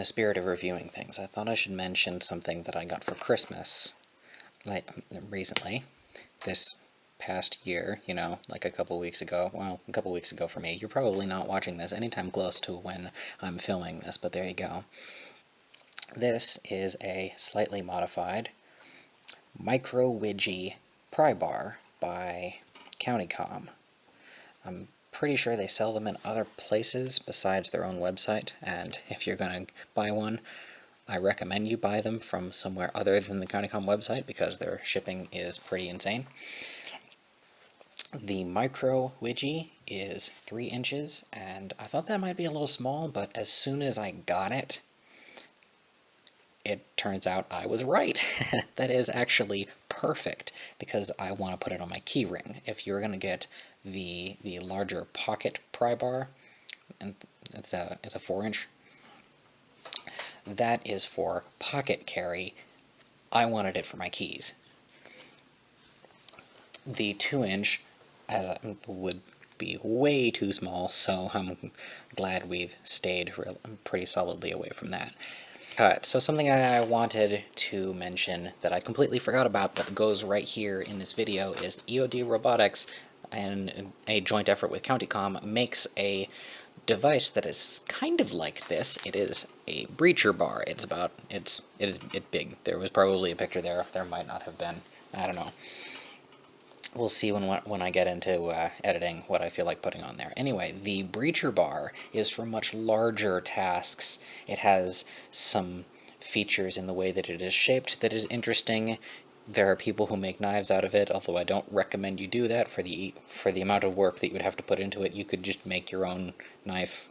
the spirit of reviewing things, I thought I should mention something that I got for Christmas, like, recently, this past year, you know, like a couple weeks ago. Well, a couple weeks ago for me. You're probably not watching this anytime close to when I'm filming this, but there you go. This is a slightly modified micro-widgy Prybar by CountyComm. I'm pretty sure they sell them in other places besides their own website, and if you're going to buy one, I recommend you buy them from somewhere other than the CountyComm website because their shipping is pretty insane. The micro-widgy is 3 inches, and I thought that might be a little small, but as soon as I got it, it turns out I was right. That is actually perfect because I want to put it on my keyring. If you're going to get the larger pocket Prybar, and it's a 4-inch, that is for pocket carry. I wanted it for my keys. The 2-inch would be way too small, so I'm glad we've stayed pretty solidly away from that. Alright, so something I wanted to mention that I completely forgot about but goes right here in this video is EOD Robotics, and a joint effort with CountyComm, makes a device that is kind of like this. It is a breacher bar. It's big. There was probably a picture there. There might not have been. I don't know. We'll see when I get into editing what I feel like putting on there. Anyway, the breacher bar is for much larger tasks. It has some features in the way that it is shaped that is interesting. There are people who make knives out of it, although I don't recommend you do that for the amount of work that you would have to put into it. You could just make your own knife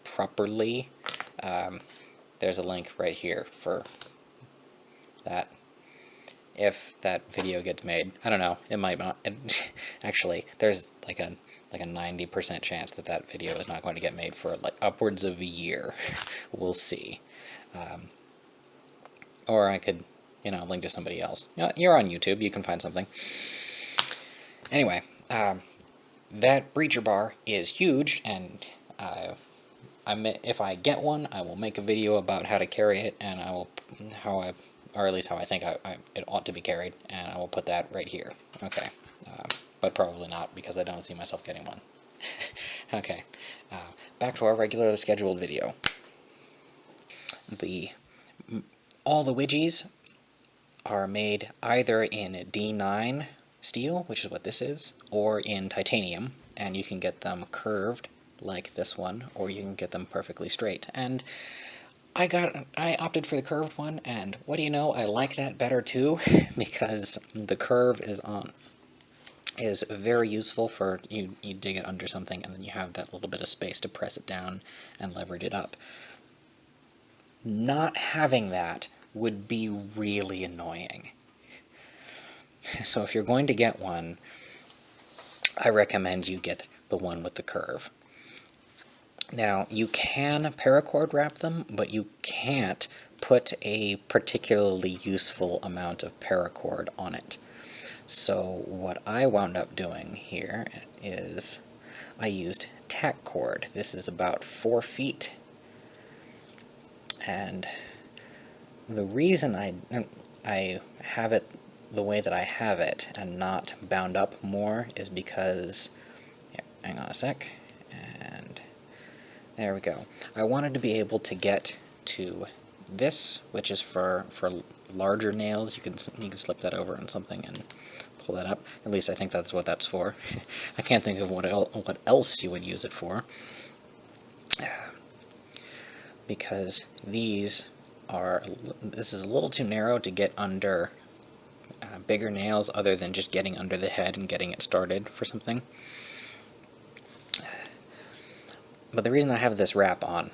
properly. There's a link right here for that. If that video gets made, I don't know, it might not. Actually, there's like a 90% chance that that video is not going to get made for like upwards of a year. We'll see. Or I could, you know, link to somebody else. You're on YouTube, you can find something. Anyway, that breacher bar is huge, and if I get one, I will make a video about how to carry it, and or at least how I think it ought to be carried, and I will put that right here. Okay, but probably not, because I don't see myself getting one. Okay, back to our regularly scheduled video. All the widgies are made either in D9 steel, which is what this is, or in titanium, and you can get them curved like this one, or you can get them perfectly straight. And I opted for the curved one, and what do you know, I like that better too, because the curve is very useful for you dig it under something, and then you have that little bit of space to press it down and leverage it up. Not having that would be really annoying. So if you're going to get one, I recommend you get the one with the curve. Now, you can paracord wrap them, but you can't put a particularly useful amount of paracord on it. So what I wound up doing here is I used tack cord. This is about 4 feet. And the reason I have it the way that I have it and not bound up more is because, hang on a sec, and there we go. I wanted to be able to get to this, which is for larger nails. You can slip that over on something and pull that up. At least I think that's what that's for. I can't think of what else you would use it for, because this is a little too narrow to get under bigger nails other than just getting under the head and getting it started for something. But the reason I have this wrap on,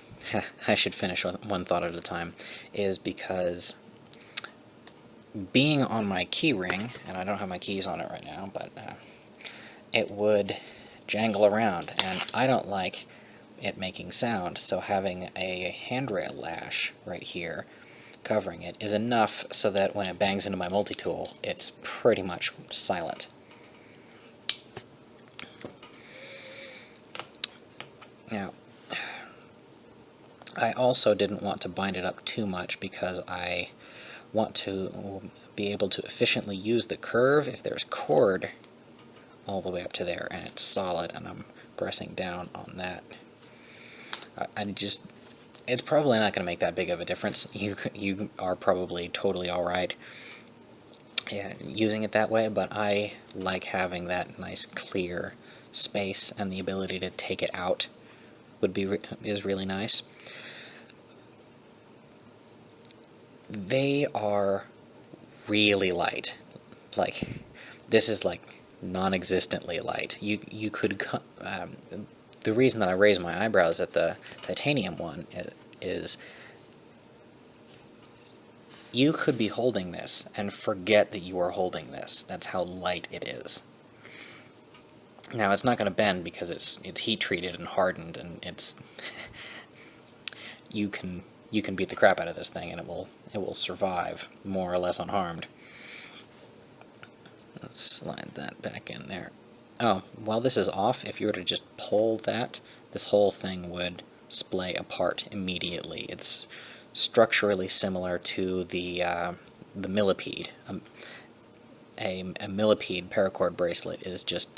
I should finish one thought at a time, is because being on my key ring, and I don't have my keys on it right now, but it would jangle around, and I don't like it making sound, so having a handrail lash right here covering it is enough so that when it bangs into my multi-tool, it's pretty much silent. Now, I also didn't want to bind it up too much because I want to be able to efficiently use the curve if there's cord all the way up to there and it's solid and I'm pressing down on that. It's probably not going to make that big of a difference. You are probably totally alright using it that way, but I like having that nice clear space, and the ability to take it out is really nice. They are really light. Like, this is like non-existently light. You could the reason that I raise my eyebrows at the titanium one is you could be holding this and forget that you are holding this. That's how light it is. Now it's not going to bend because it's heat treated and hardened, and it's you can beat the crap out of this thing and it will survive more or less unharmed. Let's slide that back in there. Oh, while this is off, if you were to just pull that, this whole thing would splay apart immediately. It's structurally similar to the millipede. A millipede paracord bracelet is just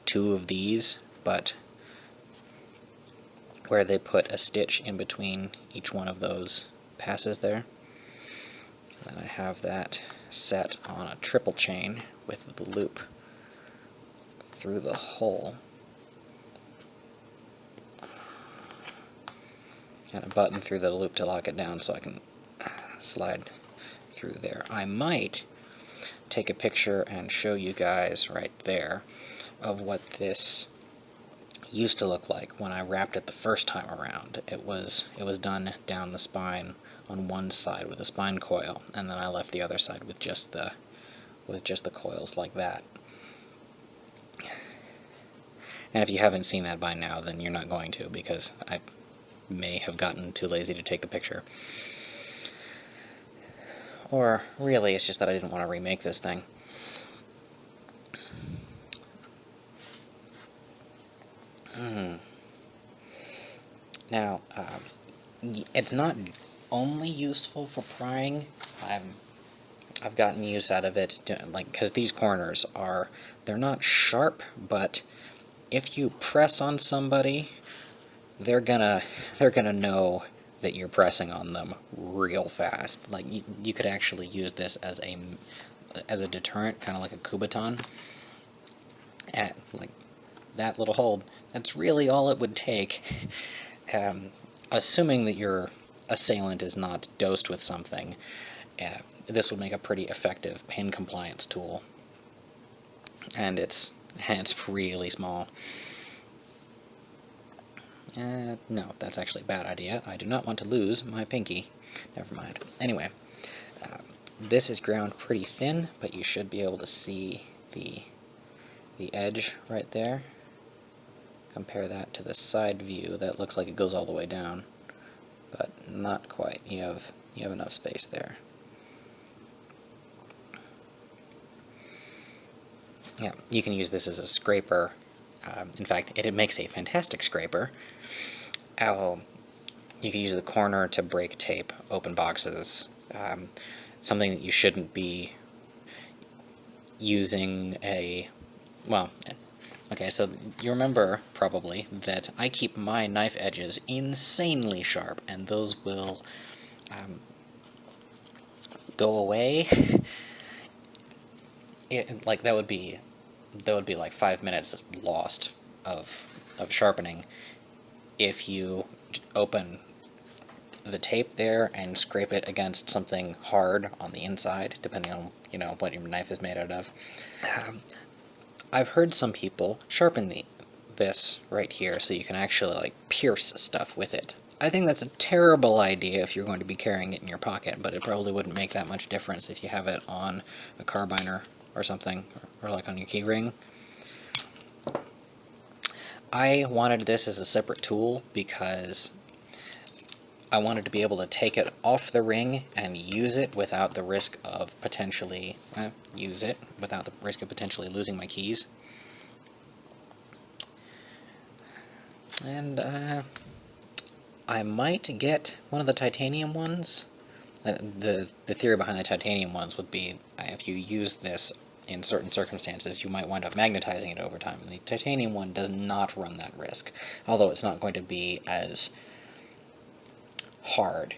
two of these, but where they put a stitch in between each one of those passes there. And then I have that set on a triple chain with the loop through the hole. And a button through the loop to lock it down so I can slide through there. I might take a picture and show you guys right there of what this used to look like when I wrapped it the first time around. It was done down the spine on one side with a spine coil, and then I left the other side with just the coils like that. And if you haven't seen that by now, then you're not going to, because I may have gotten too lazy to take the picture. Or really, it's just that I didn't want to remake this thing. Now, it's not only useful for prying. I've gotten use out of it, because these corners they're not sharp, but if you press on somebody, they're gonna know that you're pressing on them real fast. Like, you could actually use this as a deterrent, kind of like a Kubaton. At like that little hold, that's really all it would take. Assuming that your assailant is not dosed with something, this would make a pretty effective pin compliance tool. And it's really small. No, that's actually a bad idea. I do not want to lose my pinky. Never mind. Anyway, this is ground pretty thin, but you should be able to see the edge right there. Compare that to the side view. That looks like it goes all the way down, but not quite. You have enough space there. Yeah, you can use this as a scraper. In fact, it makes a fantastic scraper. You can use the corner to break tape, open boxes, something that you shouldn't be using okay, so you remember probably that I keep my knife edges insanely sharp, and those will go away. That would be like 5 minutes lost of sharpening if you open the tape there and scrape it against something hard on the inside, depending on what your knife is made out of. I've heard some people sharpen this right here so you can actually pierce stuff with it. I think that's a terrible idea if you're going to be carrying it in your pocket, but it probably wouldn't make that much difference if you have it on a carbiner or something, or like on your key ring. I wanted this as a separate tool because I wanted to be able to take it off the ring and use it without the risk of potentially losing my keys. And I might get one of the titanium ones. The theory behind the titanium ones would be if you use this in certain circumstances, you might wind up magnetizing it over time. The titanium one does not run that risk, although it's not going to be as hard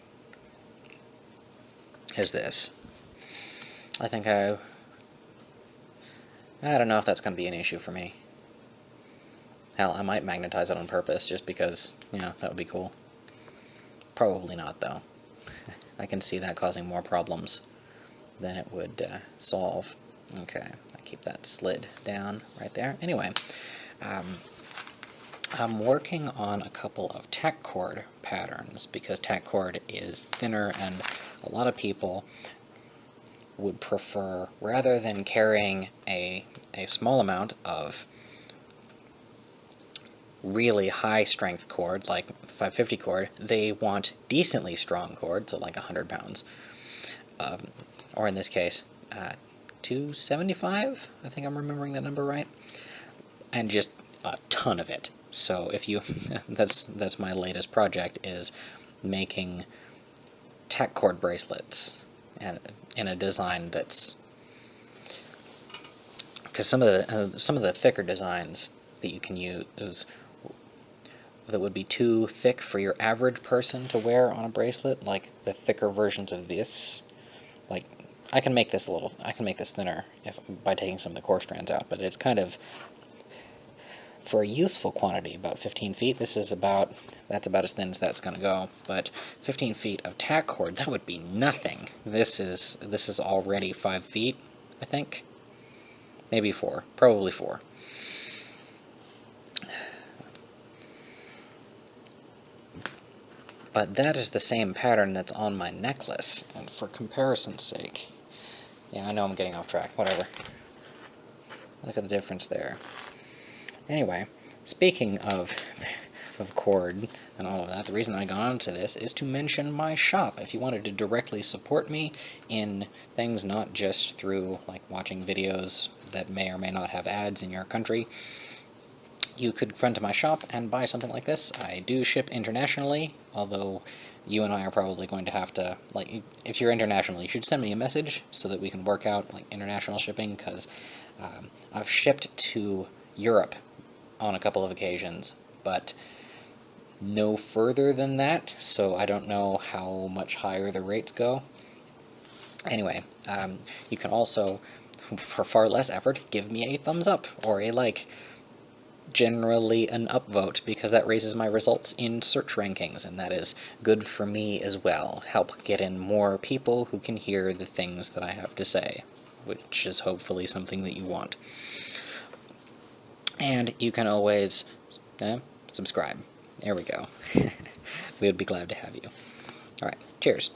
as this. I think I don't know if that's going to be an issue for me. Hell, I might magnetize it on purpose just because, that would be cool. Probably not, though. I can see that causing more problems than it would solve. Okay, I keep that slid down right there. Anyway, I'm working on a couple of tack cord patterns because tack cord is thinner, and a lot of people would prefer, rather than carrying a small amount of really high strength cord like 550 cord, they want decently strong cord, so like 100 pounds, or in this case 275, I think I'm remembering that number right, and just a ton of it. So if you that's my latest project, is making tack cord bracelets, and in a design that's, because some of the thicker designs that you can use that would be too thick for your average person to wear on a bracelet, like the thicker versions of this, like I can make this thinner by taking some of the core strands out, but it's kind of, for a useful quantity, about 15 feet. That's about as thin as that's going to go. But 15 feet of tack cord, that would be nothing. This is already 5 feet, I think. Maybe 4. Probably 4. But that is the same pattern that's on my necklace. And for comparison's sake, yeah, I know I'm getting off track. Whatever. Look at the difference there. Anyway, speaking of cord and all of that, the reason I got onto this is to mention my shop. If you wanted to directly support me in things, not just through like watching videos that may or may not have ads in your country, you could run to my shop and buy something like this. I do ship internationally, although you and I are probably going to have to, like, if you're international, you should send me a message so that we can work out like international shipping, because I've shipped to Europe on a couple of occasions, but no further than that, so I don't know how much higher the rates go. Anyway, you can also, for far less effort, give me a thumbs up or a like. Generally an upvote, because that raises my results in search rankings, and that is good for me as well. Help get in more people who can hear the things that I have to say, which is hopefully something that you want. And you can always subscribe. There we go. We would be glad to have you. Alright, cheers.